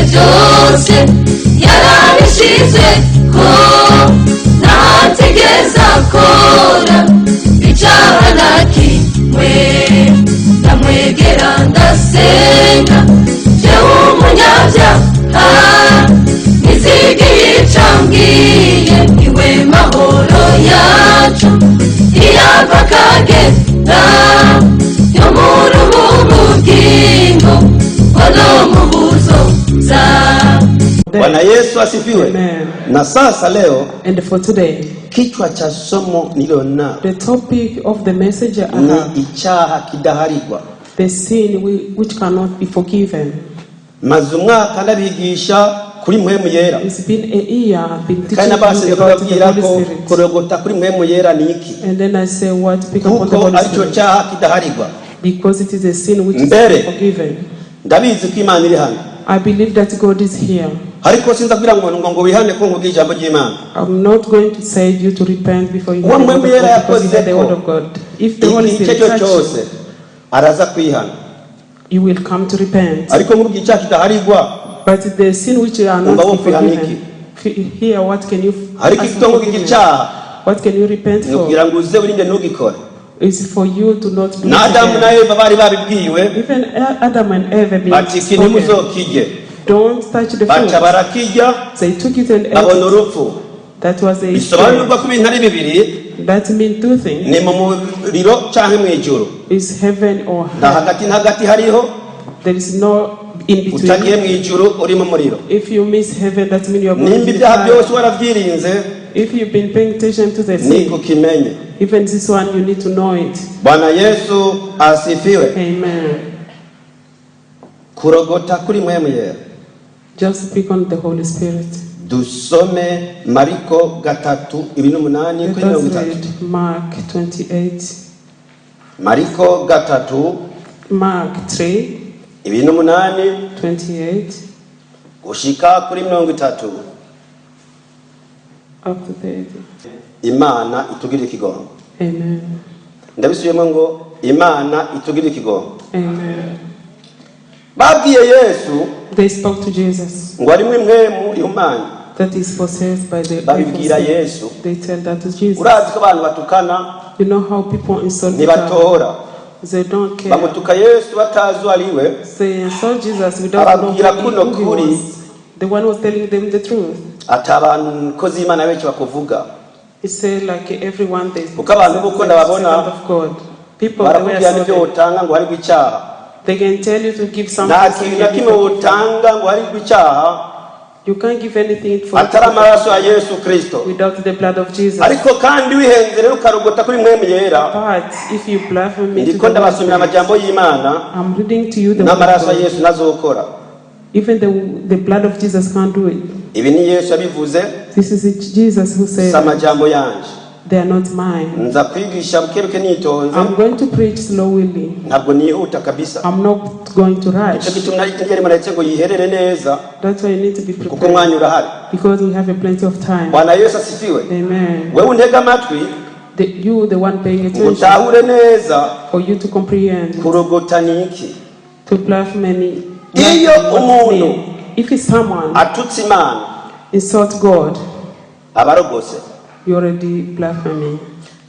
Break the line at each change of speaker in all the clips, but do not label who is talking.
byose yarabishize ko nategeza kora icyaha na kimwe ndamwegera ndasenga jewe umunyabyaha nizigiye icambwiye iwe mahoro yacu iyava kagenda yo muri ubu bugingo ono mu buzoza.
Bwana Yesu asifiwe.
Amen.
Na sasa leo,
and for today,
kichwa cha somo niliona
the topic of the message I
ni
have,
icyaha kidaharigwa.
the sin which cannot be forgiven.
Maze umwaka ndabigisha kuri mpwemu yera.
It's been a year I've been teaching
Kana basi
you about the
kubabwira
Holy
ko
Spirit.
kurogota kuri mpwemu yera ni iki?
And then I say what pick up on the
Kuko
Holy
aricho
Spirit.
cyaha kidaharigwa.
Because it is a sin which is
Mbere.
not forgiven.
Ndabizi ko Imana iri hano.
I believe that God is here.
Ariko sinza kugira ngo wihane ko nkubwira ijambo ry'Imana.
I'm not going to say you to repent before you hear the
Uwo
word of
mwemera
God, because you hear the
yakoze
word of God. If the Holy
Igihe
Spirit
cyo
touches
cyose
you,
araza kwihana.
you will come to repent.
Ariko nkubwira icyaha kidaharigwa.
But the sin which are not
Umva wo
forgiven, here what can you
Ariko
ask
icyo
for
nkubwira
forgiveness?
icyaha
What can you repent for?
nugira ngo uze urinde ntugikore.
It's for you to not do
Na
it
Adamu na
again.
Eva bari babibwiwe
Even Adam and Eve have been
bati iki
spoken.
ntimuzokirye.
Don't touch the
Baca
fruit.
barakirya
They took it and ate
babona
it.
urupfu.
That was a
Bisobanurwa ko ibintu ari bibiri,
that means two things.
ni mu muriro cyangwa mu ijuru.
Is heaven or
Na
hell.
hagati hariho,
There is no in
utagiye mu
between.
ijuru uri mu muriro.
If you miss heaven, that means you are going
Nimba
to the
ibyaha byose
fire.
warabyirinze,
If you've been paying attention to the
ni
sin,
kukimenye.
even this one, you need to know it.
Bwana Yesu asifiwe.
Amen.
Kurogota kuri mpwemu yera.
Just speak on the Holy Spirit.
Dusome Mariko 3:8
Let
kuri
us
30.
read Mark 28,
Mariko 3
Mark 3,
8
28,
gushika kuri 30.
up to 30.
Imana itugirira ikigongo.
Amen.
Ndabisubiyemo ngo Imana itugirira ikigongo.
Amen.
Babwiye Yesu
They spoke to Jesus
ngo ari mwemu ihumanye.
that is possessed by the evil
Babibwira
spirit.
Yesu.
They tell that to Jesus.
Urazi ko abantu batukana
You know how people insult each other.
ntibatora.
They don't care.
Bamutuka Yesu batazi ariwe.
They insult Jesus without
Ababwira
knowing
kuno
who he
kuri.
was. The one was telling them the truth.
Ati abantu kozi Imana benshi bakuvuga.
He said like everyone they
Kuko abantu buko ndababona
of God. People they
barakubwira
were
n'ibyo
so
utanga ngo hari icyaha.
they can tell you to give something.
Nta kintu na kimwe utanga ngo hari icyaha
You can't give anything for
atari amaraso ya Yesu Kristo.
without the blood of Jesus.
Ariko kandi wihenze rero ukarogota kuri mwemu yera.
But if you blaspheme into
Ndiko
the
ndabasomera
Holy
amajambo y'Imana
I'm reading to you the word of
n'amaraso ya
God.
Yesu nazokora.
Even the blood of Jesus can't do it.
Ibi ni Yesu yabivuze,
This is it, Jesus who said,
si amajambo yanje.
they are not mine.
Nza kwigisha bukebuke nitonze,
I'm going to preach slowly.
ntabwo nihuta kabisa.
I'm not going to rush.
Icyo gituma nari muretse ngo yiherere neza
That's why you need to be
kuko
prepared.
umwanya urahari.
Because we have a plenty of time.
Bwana Yesu asifiwe.
Amen.
Wewe untega amatwi
You, the one paying
ngo
attention,
utahure neza
for you to comprehend,
kurogota ni iki.
to blasphemy.
Iyo umuntu
If it's someone
atutse Imana
insult God,
abarogose.
you already blasphemy.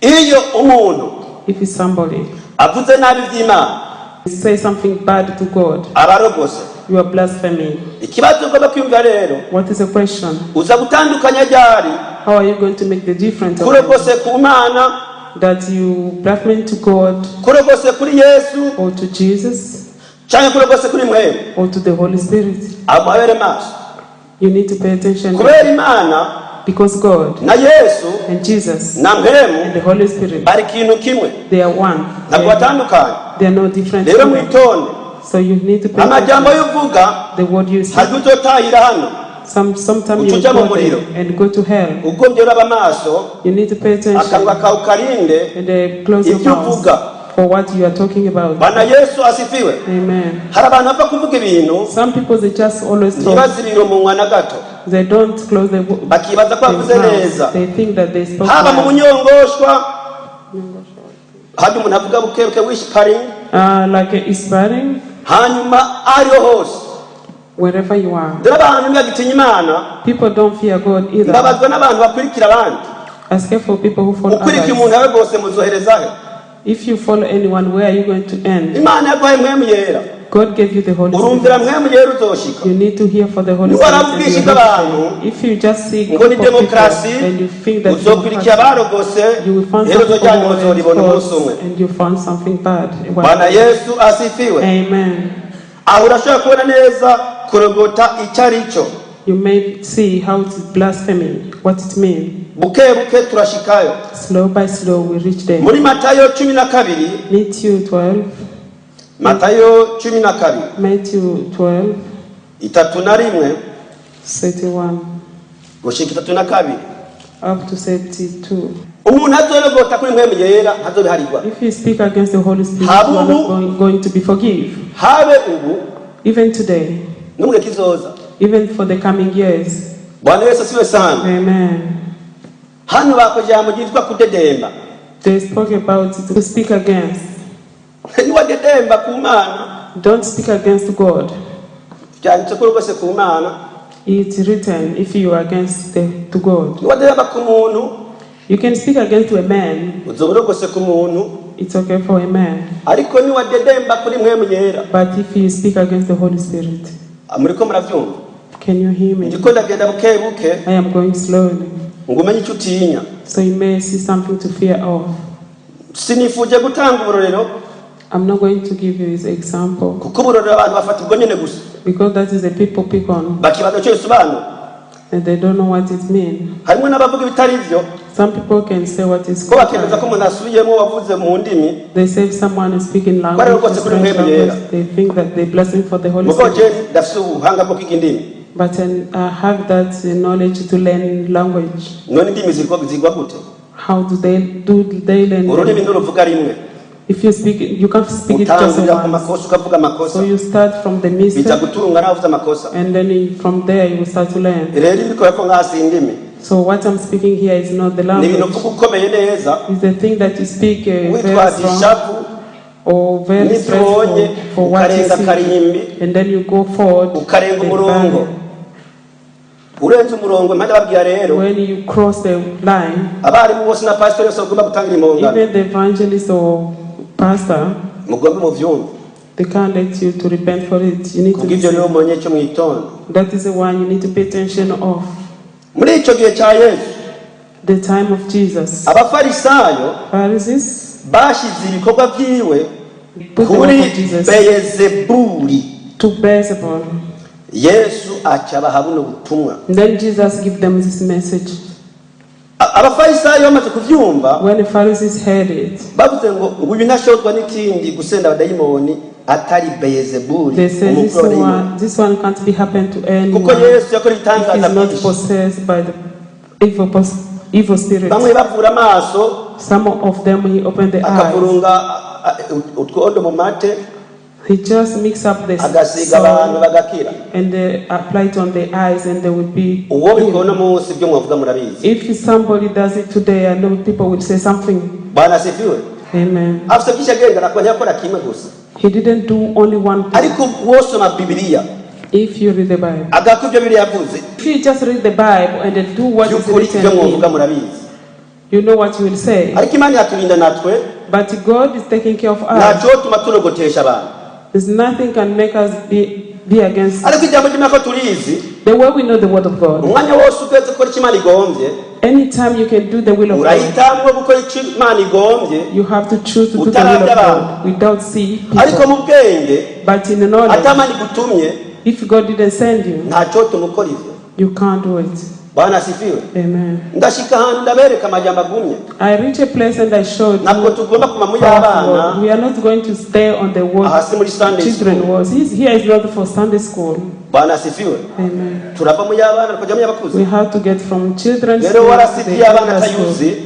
Iyo umuntu
If it's somebody
avuze nabi by'Imana
say something bad to God,
abarogose.
you are blaspheming.
Ikibazo ugomba kwiyumva rero,
What is the question?
uza gutandukanya ryari
How are you going to make the difference of
kurogose ku Mana,
that you blaspheme to God
kurogose kuri Yesu,
or to Jesus
cyangwa kurogose kuri mwemu.
or to the Holy Spirit?
Amabere maso.
You need to pay attention
Kubera Imana
because God
na Yesu
and Jesus
na mwemu
and the Holy Spirit,
bari kintu kimwe.
they are one.
Ntabwo batandukanye.
They are no different.
Rero mwitonde.
So you need to pay
Amajambo
attention.
y'uvuga
The word you say.
hari uzotahira hano.
Sometimes you
Uchuja
go
mumuriro.
there and go to hell.
Ugombye uraba maso,
You need to pay attention
akanwa kawe ukarinde
and close your
ibyo
mouth
uvuga.
for what you are talking about.
Bwana Yesu asifiwe.
Amen.
Hari abantu bapfa kuvuga ibintu
Some people they just always talk.
ntibazibire umunwa na gato.
They don't close their
Bakibaza ko bavuze neza.
They think that they spoke
Haba mu
well.
bunyongoshwa, hadi umuntu avuga bukebuke wishikaringa,
Like inspiring,
hanyuma ariho hose
wherever you are.
dore abantu ntibagitinya imana
People don't fear God either.
mbabazwa n'abantu bakurikira abandi
Ask for people who follow
ukurikira
others.
umuntu yawe rwose muzoherezahe.
If you follow anyone, where are you going to end?
imana yaguhaye mpwemu yera
God gave you the Holy
urumvira
Spirit.
mpwemu yera uzoshika.
You need to hear for the Holy
Niba
Spirit.
waravugisha
And you
iby'abantu,
have to. If you just seek
ngo
for
ni
people
demokarasi
and you think that
uzokurikira abarogose
you will find
iherezo
something
ryanyu muzoribona umunsi umwe.
and you found something bad.
bwana yesu asifiwe.
Amen.
aho urashobora kubona neza kurogota icyo ari cyo.
You may see how it is blasphemy, what it means.
buke buke turashikayo.
Slow by slow we reach there.
muri matayo 12
Matthew 12.
matayo 12
Matthew 12,
31
31
gushika 32
up to 32.
umuntu azorogota kuri mpwemu yera ntazobiharirwa.
If you speak against the Holy Spirit, you
Habu-
are not going to be forgive.
habe ubu
Even today,
no mu gihe kizoza.
even for the coming years.
bwana yesu asiwe sana.
Amen.
hano bakojambo ryitwa kudedemba.
They spoke about it to speak against.
niwadedemba ku mana
Don't speak against God.
byanditse ko rwose ku mana.
It's written if you are against to God.
niwadedemba ku muntu
You can speak against a man.
uzoba rwose ku muntu,
It's okay for a man.
ariko niwadedemba kuri mpwemu yera.
But if you speak against the Holy Spirit,
muriko murabyumva.
can you hear me?
ndiko ndagenda buke buke
I am going slowly.
ngo umenye icyo utinya.
So you may see something to fear of.
sinifuje gutanga uburorero
I'm not going to give you this example
kuko uburorero abantu bafata ubwo nyine gusa
because that is the people pick on
bakibaza icyo bisobanura.
and they don't know what it means.
harimo n'abavuga ibitari byo
Some people can say what is
ko bakemeza ko umuntu asubiyemo wavuze mu ndimi.
They say if someone is speaking
Why don't you
language,
go to
strange
Kurimwe Yera?
language, they think that they blessing for the Holy
muko je
Spirit.
ndafite ubuhanga bwo kwiga indimi.
But I have that knowledge to learn language.
none indimi zigwa gute?
How do they learn?
ururimi n'uruvuga rimwe.
If you speak, you can't speak it just
utangurira ku
once.
makosa ukavuga amakosa.
So you start from the
bijya
mistake,
gutunga nawe uvuze amakosa.
and then from there you will start to learn.
rero ibikora ko nkasi indimi
So what I'm speaking here is not the
ni
language.
ibintu uvuga ukomeye neza
It's the thing that you speak very
witwaza
strong
ishavu
or very
n'ibyo ubonye
stressful for what you
ukarenga
see,
karimbi
and then you go forward.
ukarenga
the
umurongo.
barrier.
urenze umurongo mpande babwira rero
When you cross the line,
abarimu bose na pasiteri bose bagomba gutangira impongano.
even the evangelist or pastor,
mugombe muvyumve.
they can't let you to repent for it. You need to
kubw'ibyo rero
listen.
mumenye icyo mwitonda.
That is the one you need to pay attention of.
muri icyo gihe cya yesu
The time of Jesus.
abafarisayo
Pharisees
bashyize ibikorwa byiwe
put the
kuri
work of Jesus
beyezebuli.
to Beelzebul.
yesu acabaha buno butumwa.
And then Jesus give them this message.
abafarisayo bamaze kubyumva
When the Pharisees heard it,
bavuze ngo uyu ntashobozwa n'ikindi gusenda abadayimoni atari beyezebuli
they said
umukuru w'abadayimoni.
this one can't be happen to
kuko
anyone
yesu yakora
if
ibitangaza
he's not
byinshi.
possessed by the evil spirit.
bamwe bavura amaso
Some of them he opened the eyes.
akavurunga utwondo mu mate
He just mix up the
agasiga abantu
salt
bagakira.
and they apply it on the eyes and they will be
uwo bikora
healed.
no munsi ibyo mwavuga murabizi.
If somebody does it today, I know people will say something.
bwana asifiwe.
Amen.
afite byinshi agenda nakongera akora kimwe gusa.
He didn't do only one thing.
ariko wosoma bibiliya
If you read the Bible,
agako ibyo bibiliya yavuze
if you just read the Bible and then do what is
by'ukuri ibyo
written
mwavuga
in,
murabizi.
you know what you will say.
ariko imana yaturinda natwe
But God is taking care of us.
ntacyo tuma turogotesha abantu.
There's nothing can make us be against.
ariko ijambo ry'imana ko turizi
The way we know the word of God.
umwanya wose ukwezi gukora icyo imana igombye
Anytime you can do the will of God,
urahitamwo gukora icyo imana igombye.
you have to choose to do the will of God without seeing
ariko
people.
mu bwenge
But in the knowledge,
atamana igutumye
if God didn't send you,
ntacyo tumukora ivyo.
you can't do it.
bwana asifiwe.
Amen.
ndashika ahantu ndabereka amajambo agumye.
I reached a place and I showed
ntabwo
you
tugomba kuma mu
powerful
y'abana
word. We are not going to stay on the word
hasi muri Sunday
children
school.
words. Here is not for Sunday school.
bwana asifiwe.
Amen.
turava mu y'abana tukajya mu y'abakuze.
We have to get from children
rero
school to
warasibye
the
abana
elder school.
atayuzi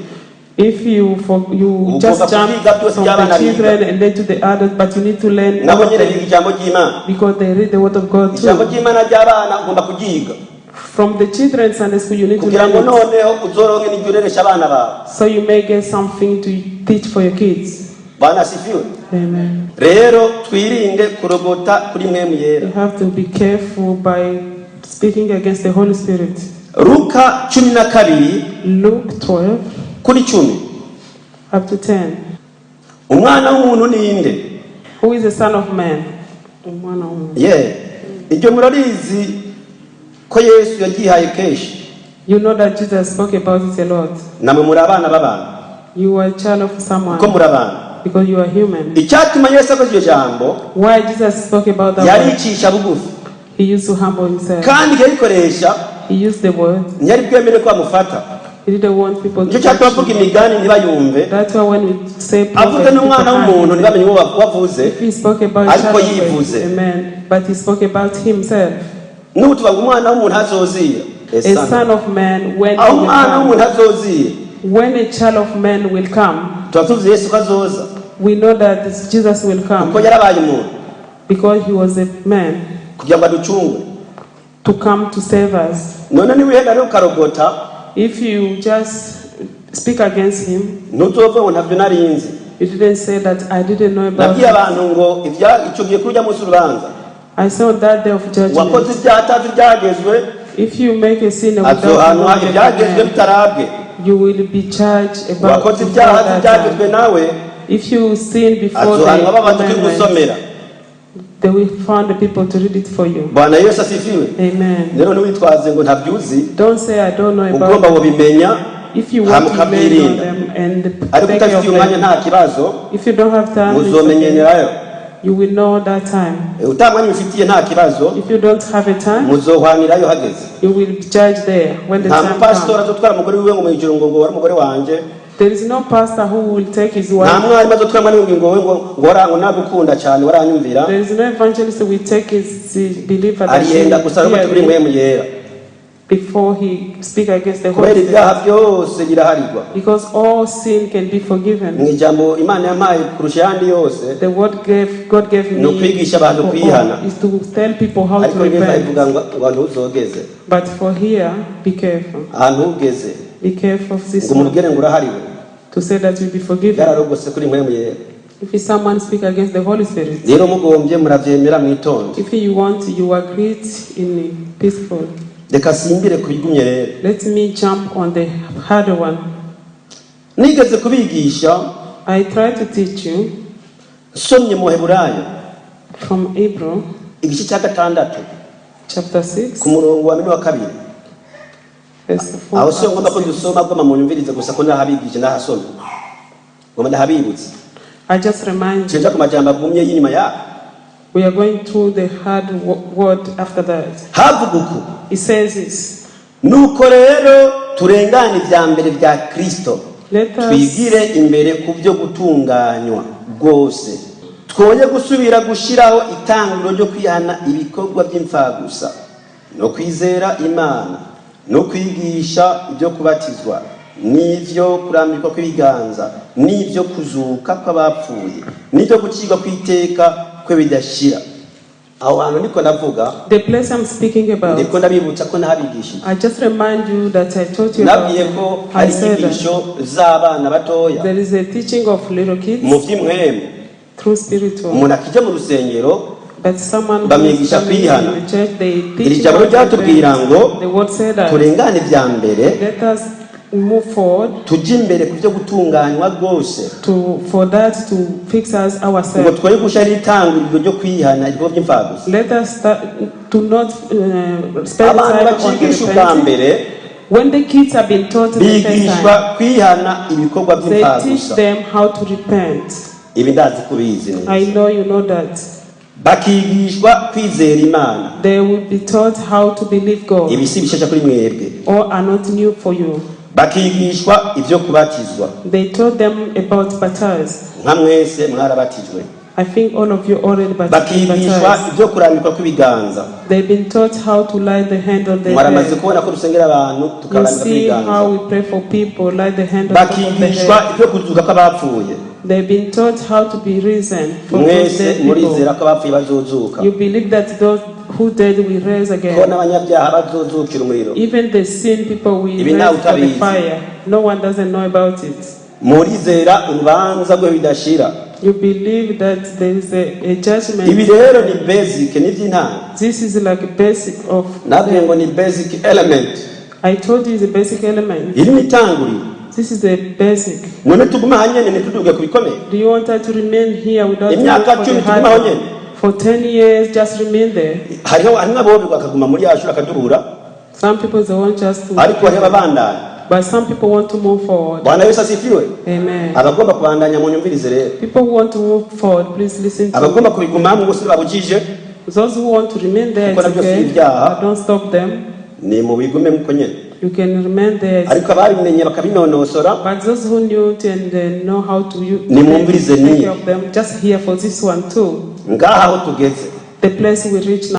If you just
Ugomba
jump
kubiga byose
from
by'abana
the
biga.
children and then to the adults, but you need to learn all
nabo
of
nyine
them
biga ijambo ry'imana.
because they read the word of God
ijambo
too.
ry'imana ry'abana ugomba kuryiga
From the children Sunday school, you need to
kugira ngo
learn it
noneho uzoronke n'ibyo ureresha abana bawe.
so you may get something to teach for your kids.
Bwana asifiwe.
Amen.
Rero twirinde kurogota kuri mwemu yera.
You have to be careful by speaking against the Holy Spirit.
Luka 12
Luke 12
kuri 10.
up to 10.
Umwana w'umuntu ninde?
Who is the son of man? Umwana w'umuntu.
Iryo murarizi ko Yesu yagihaye keshi.
You know that Jesus spoke about it a lot.
Namwe muri abana b'abantu.
You are a child of someone.
Ko muri abantu.
Because you are human.
Icyatuma Yesu akoze iryo jambo.
Why Jesus spoke about that?
Yaricisha bugufi.
He used to humble himself.
Kandi yarikoresha.
He used the word.
Ntiyari bwemere ko amufata.
He didn't want people to.
Nicyo cyatuma avuga imigani ntibayumve.
That's why when we say
avuga n'umwana w'umuntu ntibamenye uwo wavuze.
He spoke about
ariko yivuze.
Amen. But he spoke about himself.
N'ubu tuvuga umwana w'umuntu azozira.
A son of man when
he will come.
When a child of man will come, we know that Jesus will come because he was a man to come to save us. If you just speak against him, you didn't say that I didn't know about it. I saw that day of judgment. If you make a sin without knowing, you will be charged about that. If you sin before the they will find the people to read it for you. Amen. Don't say I don't know about it. If you want to learn on them and take care of them, if you don't have time, you will know that time. If you don't have a time, you will be judged there when the time comes. There is no pastor who will take his wife. There is no evangelist who will take his believer before he speak against the Holy Spirit. Because all sin can be forgiven. The word God gave me is to tell people how to repent. But for here, be careful. Be careful of this one. To say that you'll be forgiven. If someone speak against the Holy Spirit, if you want, you agree in peaceful. Let me jump on the harder one. I try to teach you from Hebrew chapter 6 verse 4. I just remind you, we are going through the hard word after that. It says this.
Nuko rero turengane ibya mbere bya Kristo. Twigire imbere ku byo gutunganywa rwose. Twoye gusubira gushiraho itangiro ryo kwihana ibikorwa by'imfagusa no kwizera Imana no kwigisha ibyo kubatizwa n'ibyo kurambikwa kw'ibiganza n'ibyo kuzuka kw'abapfuye n'ibyo gucirwa kw'iteka kwe bidashira.
The place I'm speaking about, I just remind you that I taught you about I said that there is a teaching of little kids through spiritual. But someone who is coming in the church, they teach about the word said that let us move forward for that to fix us ourselves. Let us start to not spend time on the repenting. When the kids have been taught the first time, they teach them how to repent. I know you know that. They will be taught how to believe God. Or are not new for you. They taught them about baptism. I think all of you already baptized. They've been taught how to lay the hand on their head. You see how we pray for people, lay the hand on the head. They've been taught how to be risen for those dead people. You believe that those who dead will rise again. Even the sin people will rise for the fire. No one doesn't know about it. You believe that there is a judgment.
Ibi rero ni basic, ni by'intango.
This is like a basic of.
Nabwiye ngo ni basic element.
I told you it's a basic element.
Iri mitanguri.
This is the basic.
None tuguma hanyene nituduge kubikomeye.
Do you want her to remain here without
imyaka 10 tuguma hanyene?
For 10 years, just remain there.
Hariho abo bakaguma muri yashura kadurura.
Some people they want just to.
Ariko hariho abandanya.
But some people want to move forward.
Bwana Yesu asifiwe.
Amen.
Abagomba kubandanya mu nyumvirize rero.
People who want to move forward, please listen to.
Abagomba kubiguma mu gusubira babujije.
Those who want to remain there, it's okay. Don't stop them.
Ni mu bigume muko nyene.
You can remain there.
Ariko ababimenye bakabinonosora.
But those who knew it and know how to use.
Ni mumvirize ni.
Take care of them. Just here for this one too.
Ngaha aho tugeze.
The place we reach now.